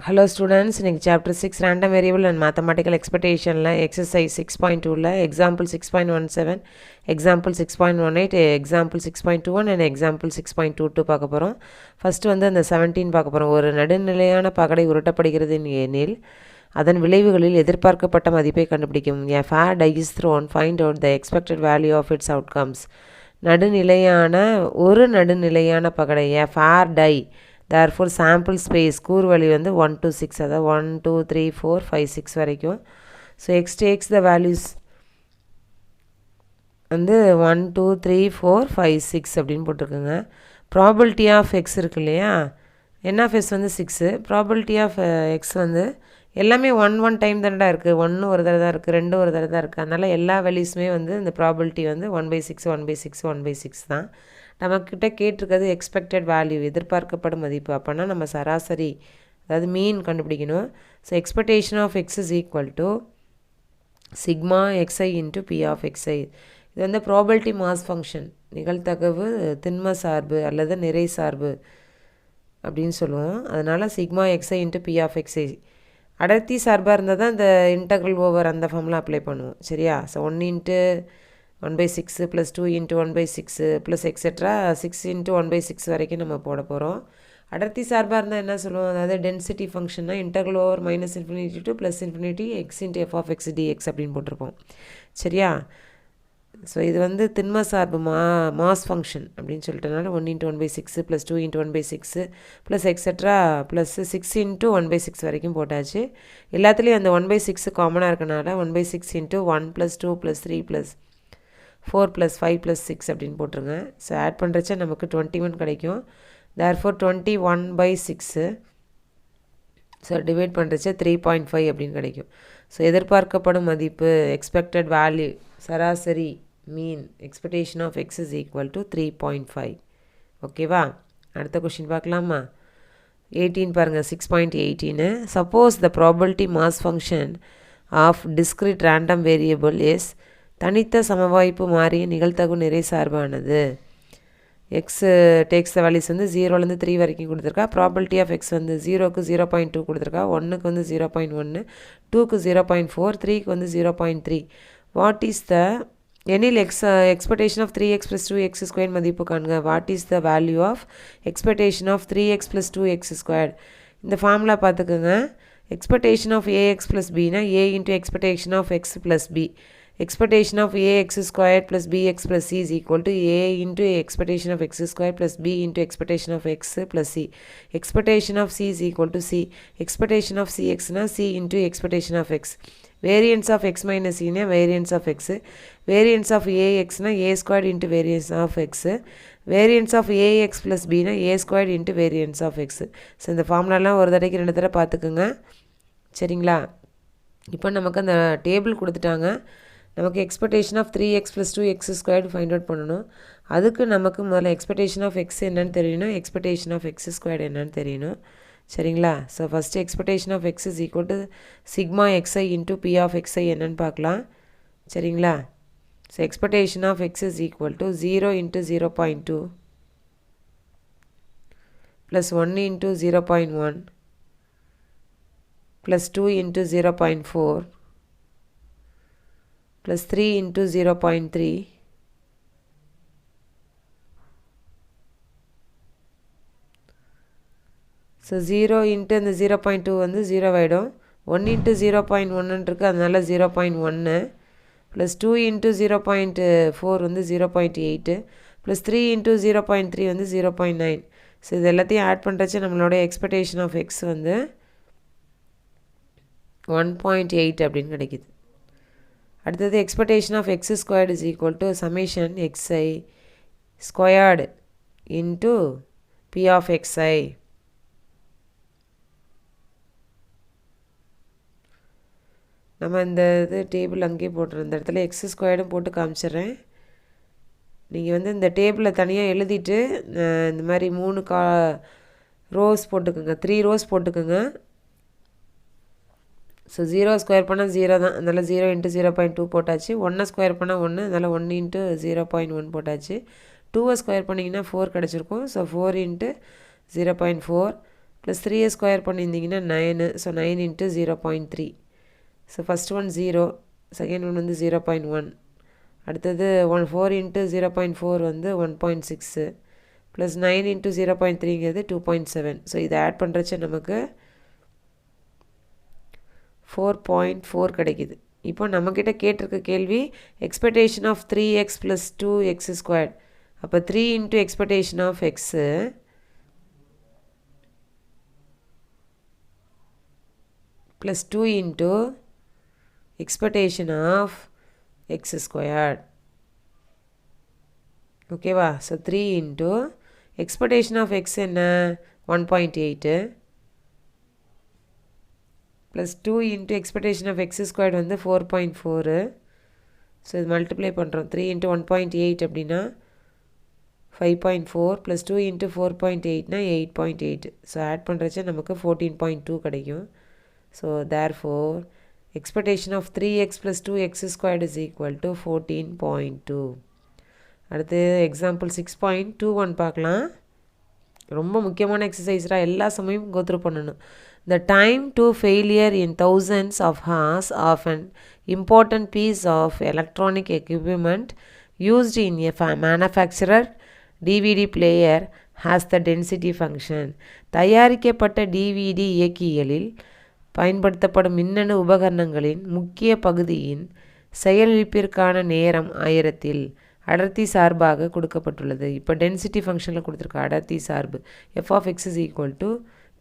Hello students, in chapter 6 random variable and mathematical expectation la exercise 6.2 la example 6.17, example 6.18, example 6.21 and example 6.22 பார்க்க போறோம். First வந்து அந்த 17 பார்க்க போறோம். ஒரு நடுநிலையான பகடை உருட்டப்படுகிறது எனில் அதன் விளைவுகளில் எதிர்பார்க்கப்பட்ட மதிப்பை கண்டுபிடிக்கும். A fair die is thrown, find out the expected value of its outcomes. ஒரு நடுநிலையான பகடை a fair die, therefore sample space கூறு வழி வந்து 1 to 6, அதாவது 1 2 3 4 5 6 வரைக்கும். So x takes the values வந்து 1 2 3 4 5 6 அப்படின்னு போட்டிருக்குங்க. ப்ராபபிலிட்டி ஆஃப் எக்ஸ் இருக்கு இல்லையா, என் ஆஃப் எஸ் வந்து 6, ப்ராபபிலிட்டி ஆஃப் எக்ஸ் வந்து எல்லாமே 1 டைம் தானடா இருக்குது, 1 ஒரு தடவை தான் இருக்குது, 2 ஒரு தடவை தான் இருக்குது. அதனால் எல்லா வேல்யூஸுமே வந்து இந்த ப்ராபபிலிட்டி வந்து 1/6 1/6 1/6 தான். நம்மக்கிட்ட கேட்டிருக்கிறது எக்ஸ்பெக்டட் வேல்யூ, எதிர்பார்க்கப்படும் மதிப்பு. அப்போனா நம்ம சராசரி, அதாவது மீன் கண்டுபிடிக்கணும். So expectation of x is equal to sigma x i into p of x i. இது வந்து ப்ராபபிலிட்டி மாஸ் ஃபங்க்ஷன், நிகழ்தகவு திண்ம சார்பு அல்லது நிறை சார்பு அப்படின்னு சொல்லுவோம். அதனால் sigma x i into p of x i. அடர்த்தி சார்பாக இருந்தால் தான் இந்த இன்டெக்ரல் ஓவர் அந்த ஃபார்ம்லாம் அப்ளை பண்ணுவோம், சரியா? So 1 into 1/6 plus 2 into 1/6 plus etcetera 6 into 1/6 வரைக்கும் நம்ம போட போகிறோம். அடர்த்தி சார்பாக இருந்தால் என்ன சொல்லுவோம், அதாவது டென்சிட்டி ஃபங்க்ஷன்னா integral over -∞ to +∞ x into f of x d x அப்படின்னு போட்டிருப்போம், சரியா? ஸோ இது வந்து திண்ம சார்பு மாஸ் ஃபங்க்ஷன் அப்படின்னு சொல்லிட்டனால 1 into 1/6 plus 2 into 1/6 plus etcetera plus 6 into 1/6 வரைக்கும் போட்டாச்சு. எல்லாத்துலேயும் அந்த 1/6 காமனாக இருக்கனால 1/6 into 1 plus 2 plus 3 plus 4 plus 5 plus 6 அப்படின்னு போட்டுருங்க. ஸோ ஆட் பண்ணுறச்ச நமக்கு 21 கிடைக்கும். தேர்ஃபோர் 21/6. ஸோ டிவைட் பண்ணுறச்ச 3.5 அப்படின்னு கிடைக்கும். ஸோ எதிர்பார்க்கப்படும் மதிப்பு எக்ஸ்பெக்டட் வேல்யூ, சராசரி mean, expectation of x is equal to 3.5. ஓகேவா? அடுத்த கொஷின் பார்க்கலாமா? 18 பாருங்கள், 6.18. Suppose the probability mass function of discrete random variable is, தனித்த சமவாய்ப்பு மாறிய நிகழ்தகவு நிறை சார்பானது. எக்ஸ் டேக்ஸ் த வேல்யூஸ் வந்து 0லேருந்து 3 வரைக்கும் கொடுத்துருக்கா. ப்ராபபிலிட்டி ஆஃப் எக்ஸ் வந்து 0க்கு 0.2 கொடுத்துருக்கா, 1க்கு வந்து 0.1, 2க்கு 0.4, 3க்கு வந்து 0.3. வாட் இஸ் த எனில் எக்ஸ்பெக்டேஷன் ஆஃப் 3x + 2x² மதிப்பு காண்க. What is the value of expectation of 3x + 2x²? இந்த ஃபார்முலா பார்த்துக்குங்க. எக்ஸ்பெக்டேஷன் ஆஃப் ax + bனா a into expectation of x + b. Expectation of ax² plus bx plus c is equal to a into expectation of x² plus b into expectation of x plus c. Expectation of c is equal to c. Expectation of cx na c into expectation of x. Variance of x minus c na variance of x. Variance of ax na a² into variance of x. Variance of ax plus b na a² into variance of x. So இந்த ஃபார்முலாலாம் ஒரு தடவைக்கு 2 தடவை பார்த்துக்குங்க, சரிங்களா? இப்போ நமக்கு அந்த table கொடுத்துட்டாங்க. நமக்கு expectation of 3x + 2x² find out பண்ணணும். அதுக்கு நமக்கு முதல்ல எக்ஸ்பெக்டேஷன் ஆஃப் எக்ஸ் என்னன்னு தெரியணும், எக்ஸ்பெக்டேஷன் ஆஃப் x² என்னன்னு தெரியணும், சரிங்களா? So first expectation of x is equal to sigma x i into p of x i என்னன்னு பார்க்கலாம், சரிங்களா? So expectation of x is equal to 0 into 0.2 plus 1 into 0.1 plus 2 into 0.4 plus 3 into 0.3 so 0 into அந்த 0.2 வந்து 0 ஆகிடும். 1 into 0.1 இருக்குது, அதனால் 0.1 plus 2 into 0.4 வந்து 0.8 plus 3 into 0.3 வந்து 0.9. ஸோ இது எல்லாத்தையும் ஆட் பண்ணுறச்சு நம்மளோட எக்ஸ்பெக்டேஷன் ஆஃப் எக்ஸ் வந்து 1.8 அப்படின்னு கிடைக்கிது. அடுத்தது expectation of x² is equal to summation xi squared into p of xi. நம்ம இந்த இது டேபிள் அங்கேயே போட்டுறோம், இந்த இடத்துல x² போட்டு காமிச்சிட்றேன். நீங்கள் வந்து இந்த டேபிளில் தனியாக எழுதிட்டு இந்த மாதிரி 3 ரோஸ் போட்டுக்கோங்க, 3 ரோஸ் போட்டுக்கோங்க. ஸோ 0 ஸ்கொயர் பண்ணால் 0 தான், அதனால் 0 இன்ட்டு 0.2 போட்டாச்சு. 1 ஸ்கொயர் பண்ணால் 1, அதனால் 1 இன்ட்டு 0.1 போட்டாச்சு. 2 ஸ்கொயர் பண்ணிங்கன்னா 4 கிடச்சிருக்கும். ஸோ 4 இன்ட்டு 0.4 ப்ளஸ் 3 ஸ்கொயர் பண்ணியிருந்தீங்கன்னா 9. So 9 into 0.3. So first one 0, second one வந்து 0.1, அடுத்தது 4 இன்ட்டு 0.4 வந்து 1.6, ப்ளஸ் 9 இன்ட்டு 0.3ங்கிறது 2.7. ஸோ இதை ஆட் பண்ணுறச்ச நமக்கு 4.4 கிடைக்குது. இப்போ நம்மக்கிட்ட கேட்டிருக்க கேள்வி expectation of 3x plus 2x squared. அப்போ 3 into expectation of x plus 2 into expectation of x squared. ஓகேவா? So 3 into expectation of x என்ன 1.8 plus 2 into expectation of x squared வந்து 4.4. ஸோ இது மல்டிப்ளை பண்ணுறோம். 3 இன்ட்டு 1.8 அப்படின்னா 5.4 ப்ளஸ் 2 இன்ட்டு 4.8னா 8.8. So add பண்ணுறச்ச நமக்கு 14.2 கிடைக்கும். So therefore expectation of 3x plus 2x squared is equal to 14.2. அடுத்து எக்ஸாம்பிள் 6.21 பார்க்கலாம். ரொம்ப முக்கியமான எக்ஸசைஸ்டா, எல்லா சமயமும் கோத்ரூ பண்ணணும். The time to failure in thousands of hours of an important piece of electronic equipment used in a manufacturer DVD player has the density function. தயாரிக்கப்பட்ட DVD இயக்கிகளில் பயன்படுத்தப்படும் மின்னணு உபகரணங்களின் முக்கிய பகுதியின் செயலிழப்பிற்கான நேரம் 1000 அடர்த்தி சார்பாக கொடுக்கப்பட்டுள்ளது. இப்போ டென்சிட்டி ஃபங்க்ஷனில் கொடுத்துருக்க அடர்த்தி சார்பு f of x is equal to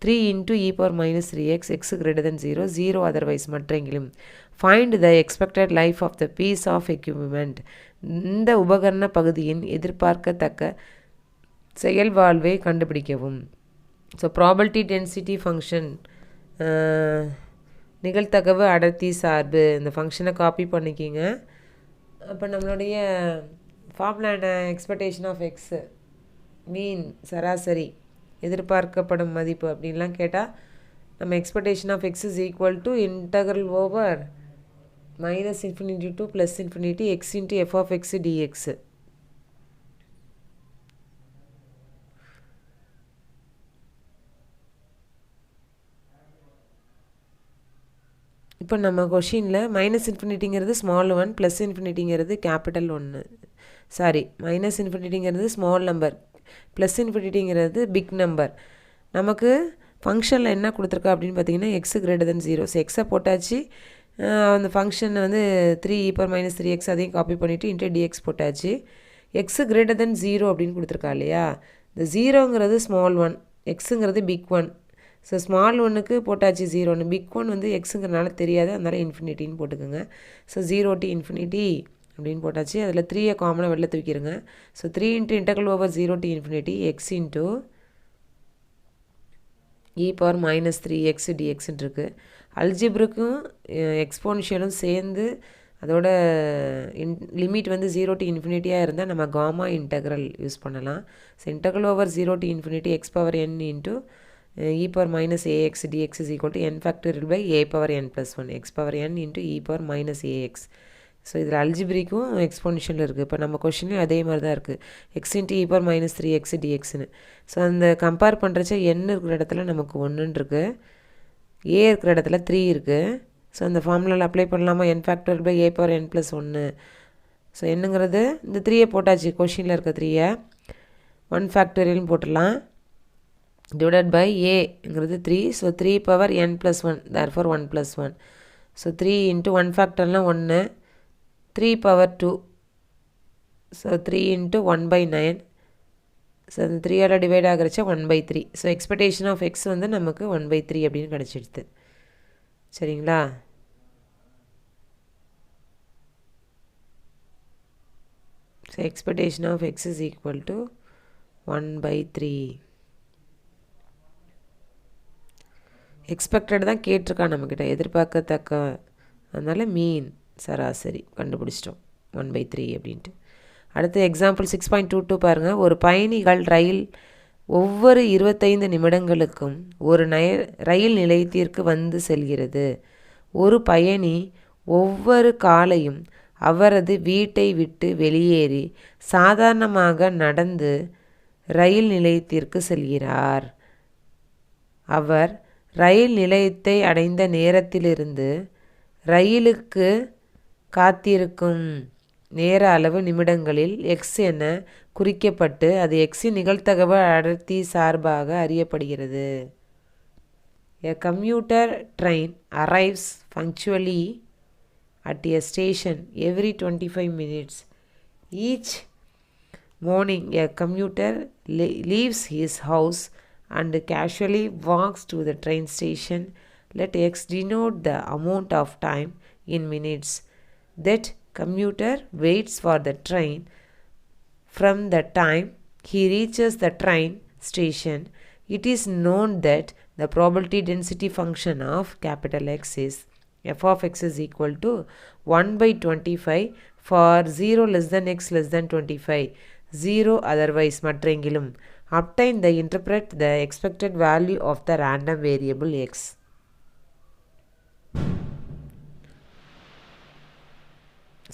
3 into e power minus 3x x greater than 0, 0 otherwise மற்றெங்கிலும். Find the expected life of the piece of equipment. இந்த உபகரண பகுதியின் எதிர்பார்க்கத்தக்க செயல்வாழ்வை கண்டுபிடிக்கவும். ஸோ ப்ராபபிலிட்டி டென்சிட்டி ஃபங்க்ஷன், நிகழ்தகவு அடர்த்தி சார்பு, இந்த ஃபங்க்ஷனை காப்பி பண்ணிக்கிங்க. அப்போ நம்மளுடைய ஃபார்முலா என்ன? எக்ஸ்பெக்டேஷன் ஆஃப் எக்ஸு, மீன் சராசரி, எதிர்பார்க்கப்படும் மதிப்பு அப்படின்லாம் கேட்டால் நம்ம expectation of x is equal to integral over minus infinity to plus infinity x into f of x dx. இப்போ நம்ம கொஷினில் மைனஸ் இன்ஃபினிட்டிங்கிறது ஸ்மால் 1, ப்ளஸ் இன்ஃபினிட்டிங்கிறது கேபிட்டல் 1. சாரி, மைனஸ் இன்ஃபினிட்டிங்கிறது ஸ்மால் நம்பர், ப்ளஸ் இன்ஃபினிட்டிங்கிறது பிக் நம்பர். நமக்கு ஃபங்க்ஷனில் என்ன கொடுத்துருக்கா அப்படின்னு பார்த்தீங்கன்னா எக்ஸு கிரேட்டர் தென் 0. ஸோ எக்ஸை போட்டாச்சு. அந்த ஃபங்க்ஷன் வந்து 3 e power minus 3x அதையும் காப்பி பண்ணிவிட்டு இன்ட்டு dx போட்டாச்சு. எக்ஸு கிரேட்டர் தென் 0 அப்படின்னு கொடுத்துருக்கா இல்லையா? இந்த 0ங்கிறது ஸ்மால் 1, எக்ஸுங்கிறது பிக் 1. ஸோ ஸ்மால் 1க்கு போட்டாச்சு 0ன்னு, பிக் 1 வந்து எக்ஸுங்கிறனால தெரியாது, அதனால் இன்ஃபினிட்டின்னு போட்டுக்கோங்க. ஸோ 0 to இன்ஃபினிட்டி அப்படின்னு போட்டாச்சு. அதில் 3 காமனாக வெளில தூக்கிடுங்க. So 3 into integral over 0 to infinity x into e power minus 3x dxன்னு இருக்குது. அல்ஜிப்ருக்கும் எக்ஸ்போனன்ஷியலும் சேர்ந்து அதோட லிமிட் வந்து 0 to இன்ஃபினிட்டியாக இருந்தால் நம்ம காமா இன்டகரல் யூஸ் பண்ணலாம். So integral over 0 to infinity x power n into e power minus ax dx is equal to n factorial by a power n plus 1 x power n into e power minus ax. So இதில் அல்ஜிப்ரிக்கும் exponential இருக்குது. இப்போ நம்ம கொஷின்லேயும் அதே மாதிரி தான் இருக்குது, x into e power minus 3x dxன்னு. So அந்த கம்பேர் பண்ணுறச்ச n இருக்கிற இடத்துல நமக்கு 1 இருக்குது, a இருக்கிற இடத்துல 3 இருக்குது. ஸோ அந்த ஃபார்முலாவில் அப்ளை பண்ணலாமா? n factorial by a power n plus 1. So என்னங்கிறது இந்த 3யை போட்டாச்சு, கொஷினில் இருக்க 3யை 1 factorialனு போட்டுடலாம். divided by a-ங்கிறது 3. So 3 power n plus 1, therefore 1 plus 1. So 3 into 1 factorலாம் 1, 3 power 2. So 3 into 1 by 9. So அந்த 3ஆல் டிவைட் ஆகிறச்சா 1 by 3. So expectation of x வந்து நமக்கு 1 by 3 அப்படின்னு கிடச்சிடுது. சரிங்களா? So expectation of x is equal to 1 by 3. Expected தான் கேட்டிருக்கா நம்மக்கிட்ட, எதிர்பார்க்கத்தக்க, அதனால் மீன் சராசரி கண்டுபிடிச்சிட்டோம் 1 by 3 அப்படின்ட்டு. அடுத்து எக்ஸாம்பிள் 6.22 பாருங்கள். ஒரு பயணிகள் ரயில் ஒவ்வொரு 25 நிமிடங்களுக்கும் ஒரு ரயில் நிலையத்திற்கு வந்து செல்கிறது. ஒரு பயணி ஒவ்வொரு காலையும் அவரது வீட்டை விட்டு வெளியேறி சாதாரணமாக நடந்து ரயில் நிலையத்திற்கு செல்கிறார். அவர் ரயில் நிலையத்தை அடைந்த நேரத்திலிருந்து ரயிலுக்கு காத்திருக்கும் நேர அளவு நிமிடங்களில் எக்ஸ் என குறிக்கப்பட்டு அது எக்ஸின் நிகழ்தகவு அடர்த்தி சார்பாக அறியப்படுகிறது. A commuter train arrives punctually at a station every 25 minutes. Each morning, a commuter leaves his house and casually walks to the train station. Let X denote the amount of time in minutes that commuter waits for the train. From the time he reaches the train station, it is known that the probability density function of capital X is f of x is equal to 1 by 25 for 0 less than x less than 25, 0 otherwise மற்றெங்கிலும். Obtain the interpret the expected value of the random variable x.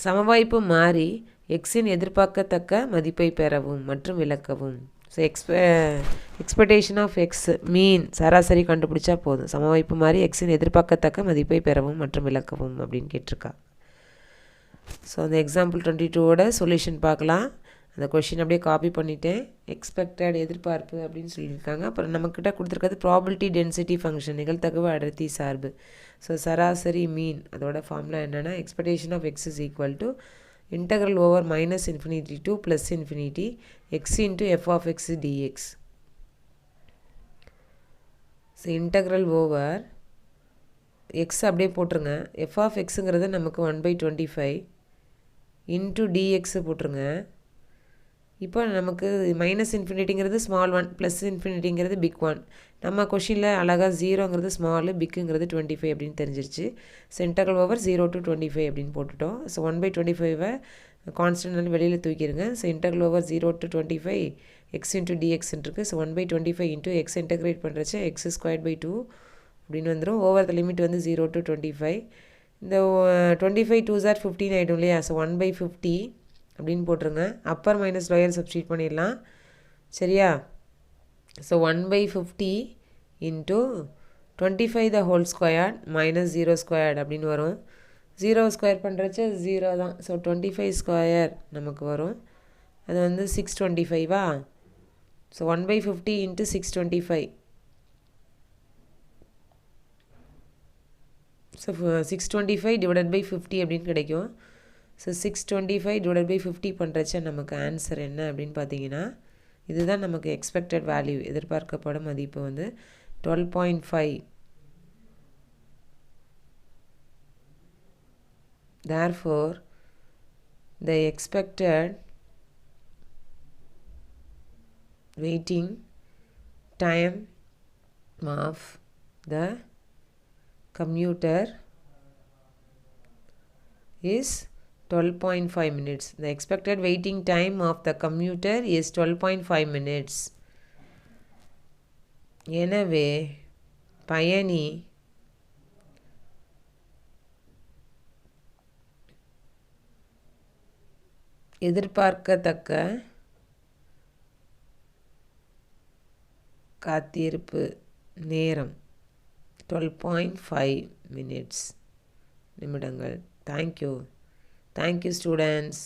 சமவாய்ப்பு மாறி எக்ஸின் எதிர்பார்க்கத்தக்க மதிப்பை பெறவும் மற்றும் விளக்கவும். So expectation of X மீன் சராசரி கண்டுபிடிச்சா போதும். சமவாய்ப்பு மாதிரி எக்ஸின் எதிர்பார்க்கத்தக்க மதிப்பை பெறவும் மற்றும் விளக்கவும் அப்படின்னு கேட்டிருக்கா. ஸோ அந்த எக்ஸாம்பிள் 22ஓட சொல்யூஷன் பார்க்கலாம். அந்த கொஷின் அப்படியே காப்பி பண்ணிவிட்டேன். எக்ஸ்பெக்டட் எதிர்பார்ப்பு அப்படின்னு சொல்லியிருக்காங்க. அப்புறம் நம்மக்கிட்ட கொடுத்துருக்கிறது ப்ராபபிலிட்டி டென்சிட்டி ஃபங்க்ஷன் நிகழ்தகவு அடர்த்தி சார்பு. ஸோ சராசரி மீன் அதோட ஃபார்முலா என்னென்னா expectation of x is equal to integral over minus infinity to plus infinity x into f of x dx. So integral over x அப்படியே போட்டுருங்க. f of xங்கிறது நமக்கு 1 by 25 into dx போட்டுருங்க. இப்போ நமக்கு மைனஸ் இன்ஃபினிட்டிங்கிறது ஸ்மால் ஒன் ப்ளஸ் இன்ஃபினிட்டிங்கிறது big one. நம்ம கொஷினில் அழகாக ஜீரோங்கிறது ஸ்மாலு பிக்குங்கிறது 25 அப்படின்னு தெரிஞ்சிருச்சு. ஸோ இன்டர்வல் ஓவர் 0 to 25 அப்படின்னு போட்டுட்டோம். ஸோ 1 by 25 கான்ஸ்டன்ட் வெளியில் தூக்கிடுங்க. So interval over 0 to 25 x into டிஎக்ஸ்ன்னு இருக்குது. So 1 by 25 into x integrate பண்ணுறச்சு எக்ஸ் ஸ்கொயர் பை 2 அப்படின்னு வந்துடும். ஓவர் த லிமிட் வந்து 0 to 25. இந்த 25 2s are 15 ஆகிடும் இல்லையா. ஸோ 1 by 50 அப்படின்னு போட்டுருங்க. அப்பர் மைனஸ் லோயர் சப்ஸ்டியூட் பண்ணிடலாம் சரியா. So 1 by 50 into 25 the whole squared minus 0 squared அப்படின்னு வரும். 0 ஸ்கொயர் பண்ணுறச்சு 0 தான். ஸோ 25 ஸ்கொயர் நமக்கு வரும். அது வந்து 625வா. So 1 by 50 into 625. So 625 divided by 50 அப்படின்னு கிடைக்கும். ஸோ 625 டிவைட் பை 50 பண்ணுறச்ச நமக்கு ஆன்சர் என்ன அப்படின்னு பார்த்தீங்கன்னா இதுதான் நமக்கு எக்ஸ்பெக்டட் வேல்யூ எதிர்பார்க்கப்படும் மதிப்பு வந்து 12.5. Therefore, the expected waiting time of the commuter is 12.5 minutes. The expected waiting time of the commuter is 12.5 minutes. எனவே பயணி எதிர்பார்க்கத்தக்க காத்திருப்பு நேரம் 12.5 minutes நிமிடங்கள். Thank you students.